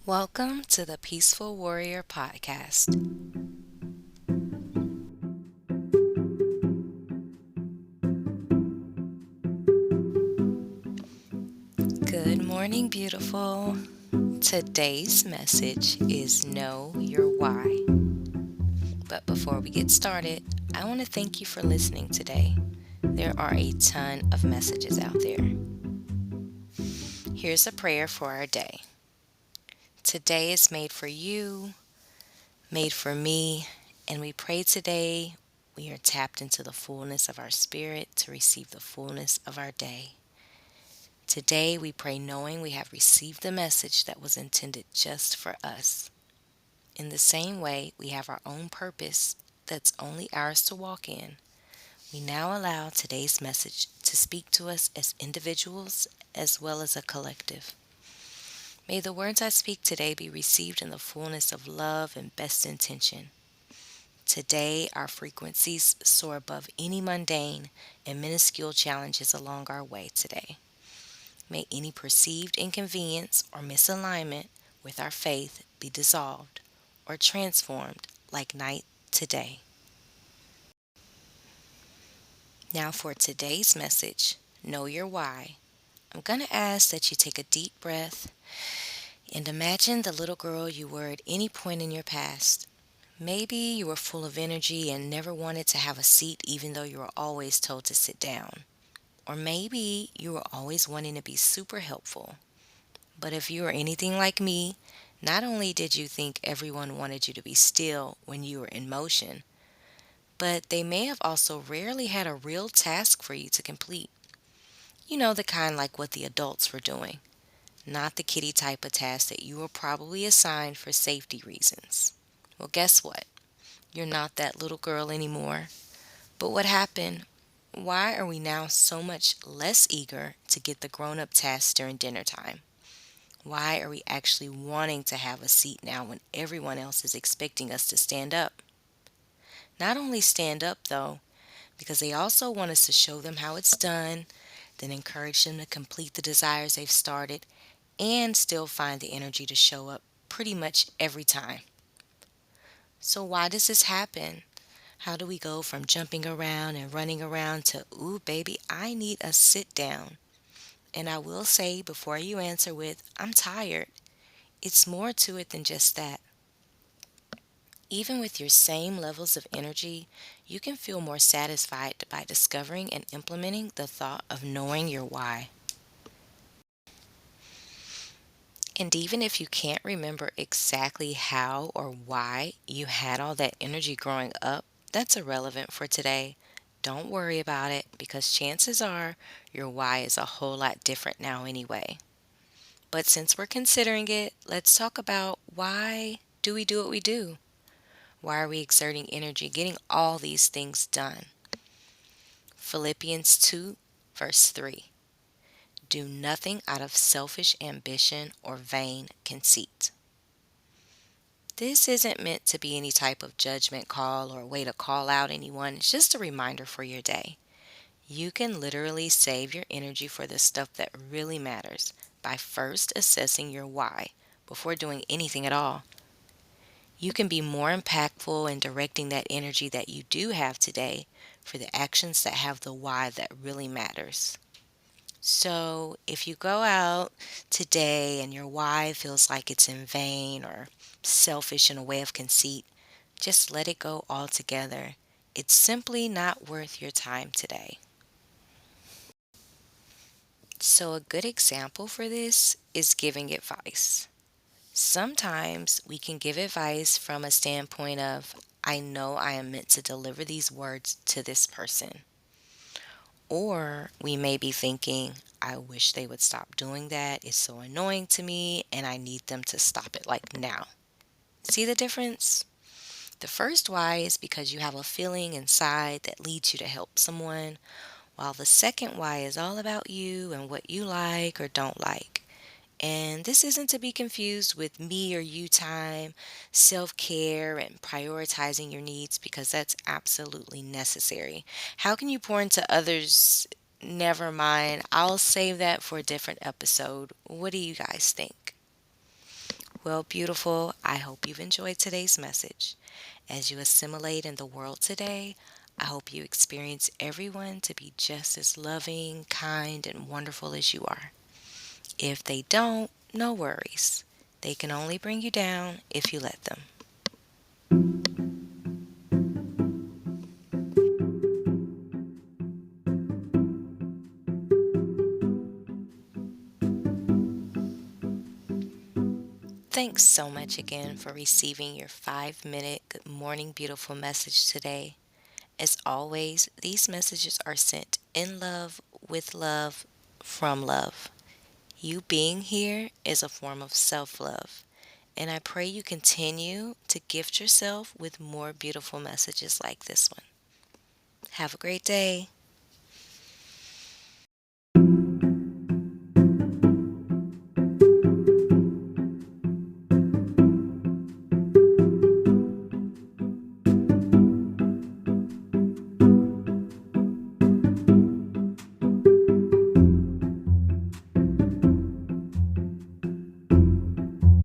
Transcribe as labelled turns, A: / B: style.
A: Welcome to the Peaceful Warrior Podcast. Good morning, beautiful. Today's message is Know Your Why. But before we get started, I want to thank you for listening today. There are a ton of messages out there. Here's a prayer for our day. Today is made for you, made for me, and we pray today we are tapped into the fullness of our spirit to receive the fullness of our day. Today we pray knowing we have received the message that was intended just for us. In the same way, we have our own purpose that's only ours to walk in. We now allow today's message to speak to us as individuals as well as a collective. May the words I speak today be received in the fullness of love and best intention. Today, our frequencies soar above any mundane and minuscule challenges along our way today. May any perceived inconvenience or misalignment with our faith be dissolved or transformed like night to day. Now, for today's message, Know Your Why. I'm going to ask that you take a deep breath and imagine the little girl you were at any point in your past. Maybe you were full of energy and never wanted to have a seat even though you were always told to sit down. Or maybe you were always wanting to be super helpful. But if you are anything like me, not only did you think everyone wanted you to be still when you were in motion, but they may have also rarely had a real task for you to complete. You know, the kind like what the adults were doing, not the kiddie type of task that you were probably assigned for safety reasons. Well, guess what? You're not that little girl anymore. But what happened? Why are we now so much less eager to get the grown up tasks during dinner time? Why are we actually wanting to have a seat now when everyone else is expecting us to stand up? Not only stand up, though, because they also want us to show them how it's done, then encourage them to complete the desires they've started, and still find the energy to show up pretty much every time. So, why does this happen? How do we go from jumping around and running around to, ooh, baby, I need a sit down? And I will say before you answer with, I'm tired, it's more to it than just that. Even with your same levels of energy, you can feel more satisfied by discovering and implementing the thought of knowing your why. And even if you can't remember exactly how or why you had all that energy growing up, that's irrelevant for today. Don't worry about it because chances are your why is a whole lot different now anyway. But since we're considering it, let's talk about why do we do what we do? Why are we exerting energy getting all these things done? Philippians 2, verse 3. Do nothing out of selfish ambition or vain conceit. This isn't meant to be any type of judgment call or a way to call out anyone. It's just a reminder for your day. You can literally save your energy for the stuff that really matters by first assessing your why before doing anything at all. You can be more impactful in directing that energy that you do have today for the actions that have the why that really matters. So, if you go out today and your why feels like it's in vain or selfish in a way of conceit, just let it go altogether. It's simply not worth your time today. So, a good example for this is giving advice. Sometimes we can give advice from a standpoint of, I know I am meant to deliver these words to this person. Or we may be thinking, I wish they would stop doing that. It's so annoying to me and I need them to stop it like now. See the difference? The first why is because you have a feeling inside that leads you to help someone, while the second why is all about you and what you like or don't like. And this isn't to be confused with me or you time, self care, and prioritizing your needs because that's absolutely necessary. How can you pour into others? Never mind. I'll save that for a different episode. What do you guys think? Well, beautiful, I hope you've enjoyed today's message. As you assimilate in the world today, I hope you experience everyone to be just as loving, kind, and wonderful as you are. If they don't, no worries. They can only bring you down if you let them. Thanks so much again for receiving your 5 minute Good Morning Beautiful message today. As always, these messages are sent in love, with love, from love. You being here is a form of self love, and I pray you continue to gift yourself with more beautiful messages like this one. Have a great day.